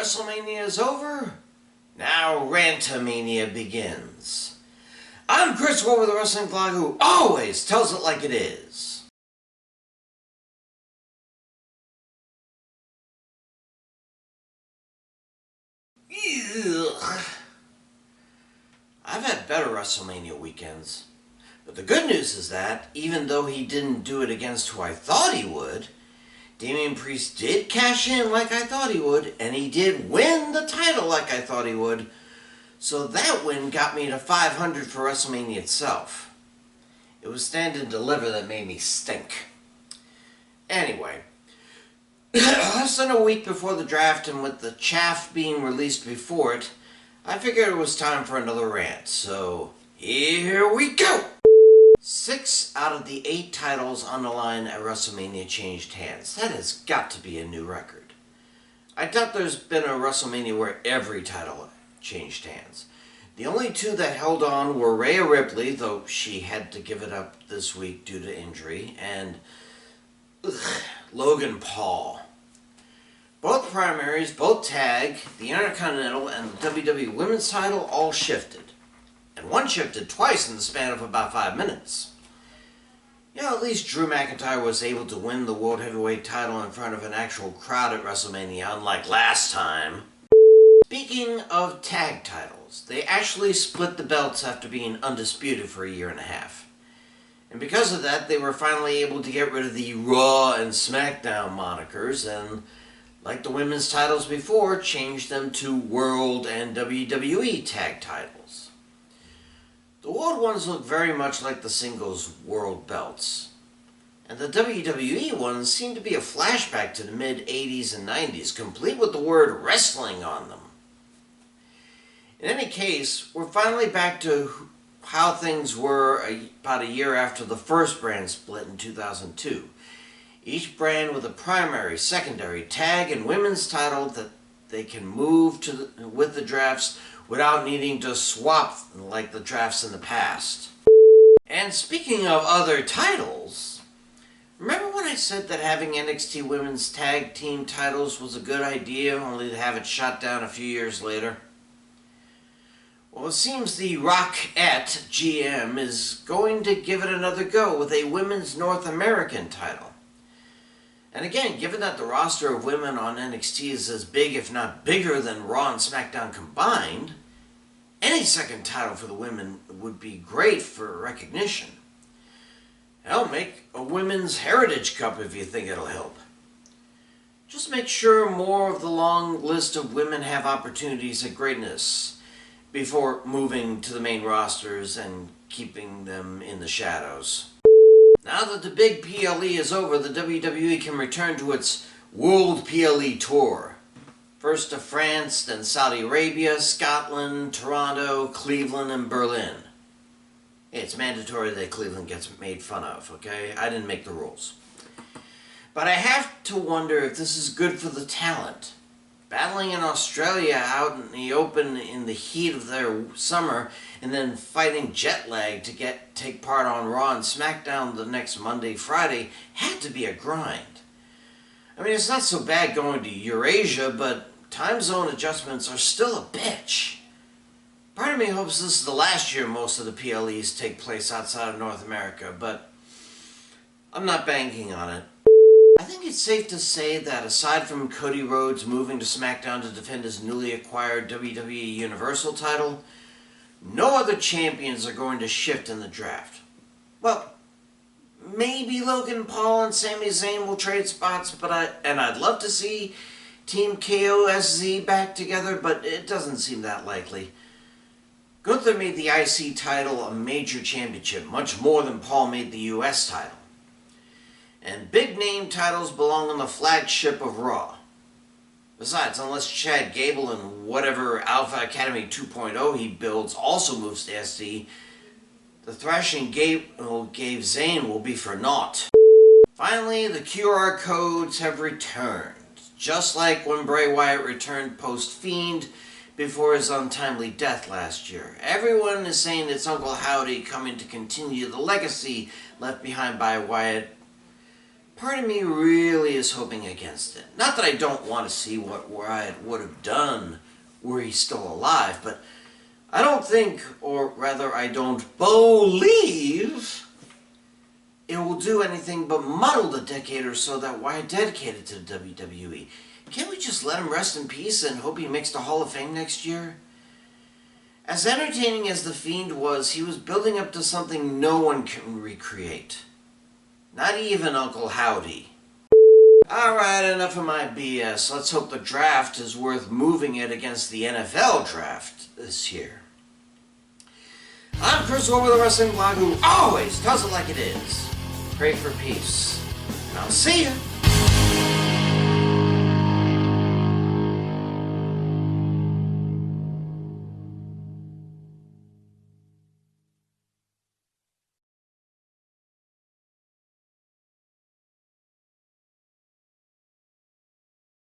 WrestleMania is over, now RANTAMANIA begins. I'm Chris Wolvie, the wrestling vlog who always tells it like it is. Ugh. I've had better WrestleMania weekends, but the good news is that, even though he didn't do it against who I thought he would, Damian Priest did cash in like I thought he would, and he did win the title like I thought he would, so that win got me to 500 for WrestleMania itself. It was Stand and Deliver that made me stink. Anyway, less than a week before the draft and with the chaff being released before it, I figured it was time for another rant, so here we go! 6 out of the 8 titles on the line at WrestleMania changed hands. That has got to be a new record. I doubt there's been a WrestleMania where every title changed hands. The only 2 that held on were Rhea Ripley, though she had to give it up this week due to injury, and Logan Paul. Both primaries, both tag, the Intercontinental and the WWE Women's title all shifted. And one shifted twice in the span of about 5 minutes. Yeah, at least Drew McIntyre was able to win the World Heavyweight title in front of an actual crowd at WrestleMania, unlike last time. Speaking of tag titles, they actually split the belts after being undisputed for a year and a half. And because of that, they were finally able to get rid of the Raw and SmackDown monikers and, like the women's titles before, changed them to World and WWE tag titles. The World ones look very much like the singles World belts. And the WWE ones seem to be a flashback to the mid-80s and 90s, complete with the word wrestling on them. In any case, we're finally back to how things were about a year after the first brand split in 2002. Each brand with a primary, secondary, tag, and women's title that they can move to with the drafts without needing to swap like the drafts in the past. And speaking of other titles, remember when I said that having NXT Women's Tag Team titles was a good idea, only to have it shot down a few years later? Well, it seems the Rockette GM is going to give it another go with a Women's North American title. And again, given that the roster of women on NXT is as big, if not bigger, than Raw and SmackDown combined, any second title for the women would be great for recognition. Hell, make a Women's Heritage Cup if you think it'll help. Just make sure more of the long list of women have opportunities at greatness before moving to the main rosters and keeping them in the shadows. Now that the big PLE is over, the WWE can return to its World PLE Tour. First to France, then Saudi Arabia, Scotland, Toronto, Cleveland, and Berlin. It's mandatory that Cleveland gets made fun of, okay? I didn't make the rules. But I have to wonder if this is good for the talent. Battling in Australia out in the open in the heat of their summer and then fighting jet lag to take part on Raw and SmackDown the next Monday, Friday had to be a grind. I mean, it's not so bad going to Eurasia, but time zone adjustments are still a bitch. Part of me hopes this is the last year most of the PLEs take place outside of North America, but I'm not banking on it. I think it's safe to say that aside from Cody Rhodes moving to SmackDown to defend his newly acquired WWE Universal title, no other champions are going to shift in the draft. Well, maybe Logan Paul and Sami Zayn will trade spots, but I'd love to see Team KOSZ back together, but it doesn't seem that likely. Gunther made the IC title a major championship, much more than Paul made the US title. And big name titles belong on the flagship of Raw. Besides, unless Chad Gable and whatever Alpha Academy 2.0 he builds also moves to SD, the thrashing Gable gave Zayn will be for naught. Finally, the QR codes have returned. Just like when Bray Wyatt returned post-Fiend before his untimely death last year. Everyone is saying it's Uncle Howdy coming to continue the legacy left behind by Wyatt part of me really is hoping against it. Not that I don't want to see what Wyatt would have done were he still alive, but I don't think, or rather I don't believe, it will do anything but muddle the decade or so that Wyatt dedicated to the WWE. Can't we just let him rest in peace and hope he makes the Hall of Fame next year? As entertaining as The Fiend was, he was building up to something no one can recreate. Not even Uncle Howdy. Alright, enough of my BS. Let's hope the draft is worth moving it against the NFL draft this year. I'm Chris Wolvie, the wrestling blog who always tells it like it is. Pray for peace. And I'll see you